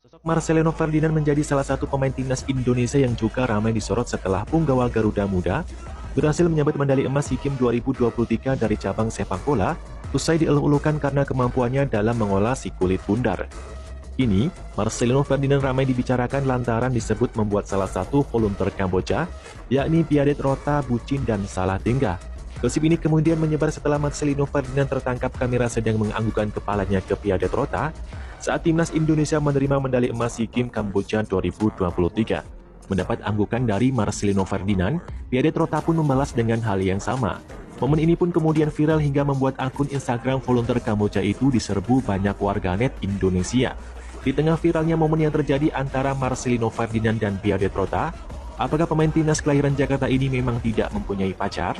Sosok Marcelino Ferdinand menjadi salah satu pemain timnas Indonesia yang juga ramai disorot setelah punggawa Garuda Muda berhasil menyabet medali emas SEA Games 2023 dari cabang sepak bola, usai dielung-elungkan karena kemampuannya dalam mengolah si kulit bundar. Kini, Marcelino Ferdinand ramai dibicarakan lantaran disebut membuat salah satu volunteer Kamboja, yakni Piadet Rota, bucin dan salah tingkah. Gosip ini kemudian menyebar setelah Marcelino Ferdinand tertangkap kamera sedang menganggukkan kepalanya ke Piadet Rota saat timnas Indonesia menerima medali emas SEA Games Kamboja 2023. Mendapat anggukan dari Marcelino Ferdinand, Piadet Rota pun membalas dengan hal yang sama. Momen ini pun kemudian viral hingga membuat akun Instagram volunteer Kamboja itu diserbu banyak warganet Indonesia. Di tengah viralnya momen yang terjadi antara Marcelino Ferdinand dan Piadet Rota, apakah pemain timnas kelahiran Jakarta ini memang tidak mempunyai pacar?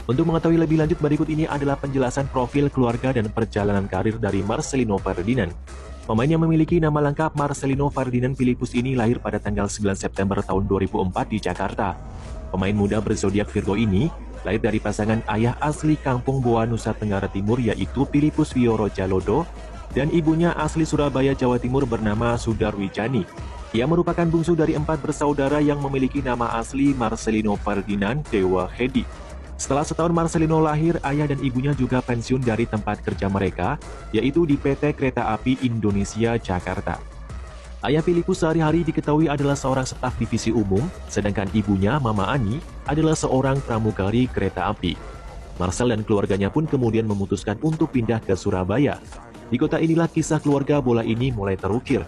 Untuk mengetahui lebih lanjut, berikut ini adalah penjelasan profil keluarga dan perjalanan karir dari Marcelino Ferdinand. Pemain yang memiliki nama lengkap Marcelino Ferdinand Philippus ini lahir pada tanggal 9 September tahun 2004 di Jakarta. Pemain muda berzodiak Virgo ini lahir dari pasangan ayah asli Kampung Boa, Nusa Tenggara Timur yaitu Philippus Wioro Jalodo dan ibunya asli Surabaya, Jawa Timur bernama Sudarwijani. Ia merupakan bungsu dari 4 bersaudara yang memiliki nama asli Marcelino Ferdinand Dewa Hedi. Setelah setahun Marcelino lahir, ayah dan ibunya juga pensiun dari tempat kerja mereka, yaitu di PT Kereta Api Indonesia Jakarta. Ayah Philippus sehari-hari diketahui adalah seorang staf divisi umum, sedangkan ibunya, Mama Ani, adalah seorang pramugari kereta api. Marcel dan keluarganya pun kemudian memutuskan untuk pindah ke Surabaya. Di kota inilah kisah keluarga bola ini mulai terukir.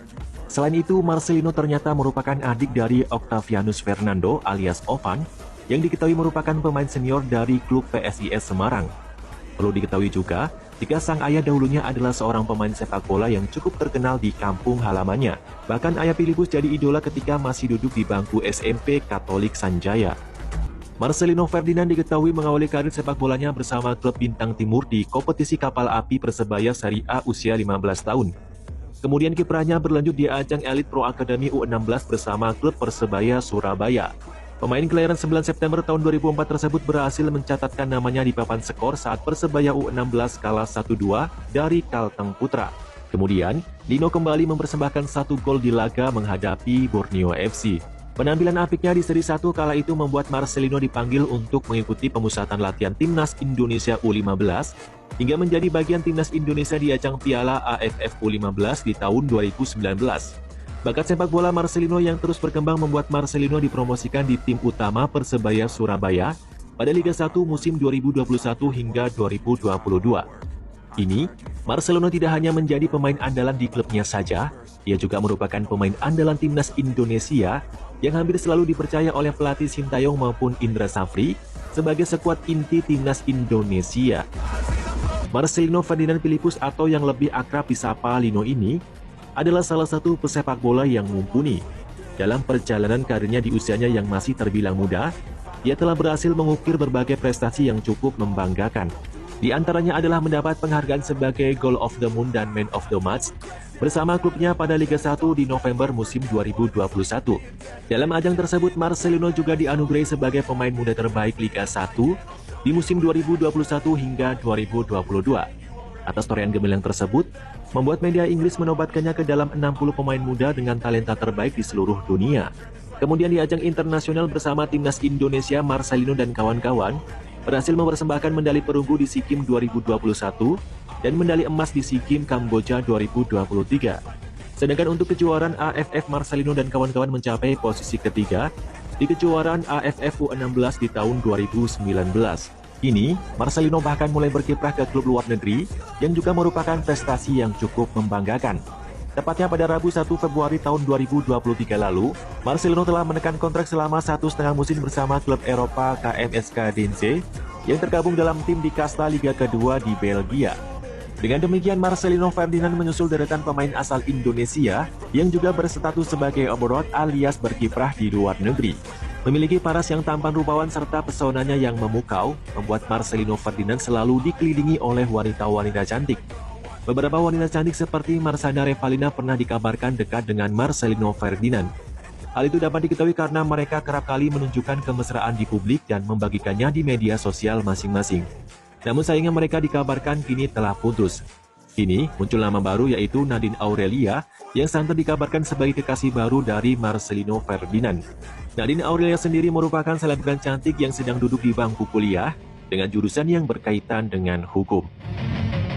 Selain itu, Marcelino ternyata merupakan adik dari Octavianus Fernando alias Ovan, yang diketahui merupakan pemain senior dari klub PSIS Semarang. Perlu diketahui juga, jika sang ayah dahulunya adalah seorang pemain sepak bola yang cukup terkenal di kampung halamannya. Bahkan ayah Philippus jadi idola ketika masih duduk di bangku SMP Katolik Sanjaya. Marcelino Ferdinand diketahui mengawali karir sepak bolanya bersama klub Bintang Timur di kompetisi kapal api Persebaya Serie A usia 15 tahun. Kemudian kiprahnya berlanjut di ajang Elite Pro Academy U16 bersama klub Persebaya Surabaya. Pemain kelahiran 9 September tahun 2004 tersebut berhasil mencatatkan namanya di papan skor saat Persebaya U16 kalah 1-2 dari Kalteng Putra. Kemudian, Dino kembali mempersembahkan 1 gol di laga menghadapi Borneo FC. Penampilan apiknya di seri 1 kala itu membuat Marcelino dipanggil untuk mengikuti pemusatan latihan Timnas Indonesia U15 hingga menjadi bagian Timnas Indonesia di ajang Piala AFF U15 di tahun 2019. Bakat sepak bola Marcelino yang terus berkembang membuat Marcelino dipromosikan di tim utama Persebaya Surabaya pada Liga 1 musim 2021 hingga 2022. Kini, Marcelino tidak hanya menjadi pemain andalan di klubnya saja, ia juga merupakan pemain andalan timnas Indonesia yang hampir selalu dipercaya oleh pelatih Sintayong maupun Indra Safri sebagai sekuat inti timnas Indonesia. Marcelino Ferdinand Philippus atau yang lebih akrab disapa Lino ini adalah salah satu pesepak bola yang mumpuni. Dalam perjalanan karirnya di usianya yang masih terbilang muda, ia telah berhasil mengukir berbagai prestasi yang cukup membanggakan. Di antaranya adalah mendapat penghargaan sebagai Goal of the Moon dan Man of the Match bersama klubnya pada Liga 1 di November musim 2021. Dalam ajang tersebut, Marcelino juga dianugerahi sebagai pemain muda terbaik Liga 1 di musim 2021 hingga 2022. Atas torehan gemilang tersebut, membuat media Inggris menobatkannya ke dalam 60 pemain muda dengan talenta terbaik di seluruh dunia. Kemudian di ajang internasional bersama Timnas Indonesia, Marcelino dan kawan-kawan berhasil mempersembahkan medali perunggu di SEA Games 2021 dan medali emas di SEA Games Kamboja 2023. Sedangkan untuk kejuaraan AFF, Marcelino dan kawan-kawan mencapai posisi ketiga di kejuaraan AFF U16 di tahun 2019. Kini, Marcelino bahkan mulai berkiprah ke klub luar negeri yang juga merupakan prestasi yang cukup membanggakan. Tepatnya pada Rabu 1 Februari tahun 2023 lalu, Marcelino telah menekan kontrak selama 1,5 musim bersama klub Eropa KMSK Denze yang tergabung dalam tim di kasta Liga kedua di Belgia. Dengan demikian, Marcelino Ferdinand menyusul deretan pemain asal Indonesia yang juga berstatus sebagai abroad alias berkiprah di luar negeri. Memiliki paras yang tampan rupawan serta pesonanya yang memukau, membuat Marcelino Ferdinand selalu dikelilingi oleh wanita-wanita cantik. Beberapa wanita cantik seperti Marsanda Revalina pernah dikabarkan dekat dengan Marcelino Ferdinand. Hal itu dapat diketahui karena mereka kerap kali menunjukkan kemesraan di publik dan membagikannya di media sosial masing-masing. Namun sayangnya mereka dikabarkan kini telah putus. Kini muncul nama baru yaitu Nadine Aurelia yang santer dikabarkan sebagai kekasih baru dari Marcelino Ferdinand. Nadine Aurelia sendiri merupakan selebgram cantik yang sedang duduk di bangku kuliah dengan jurusan yang berkaitan dengan hukum.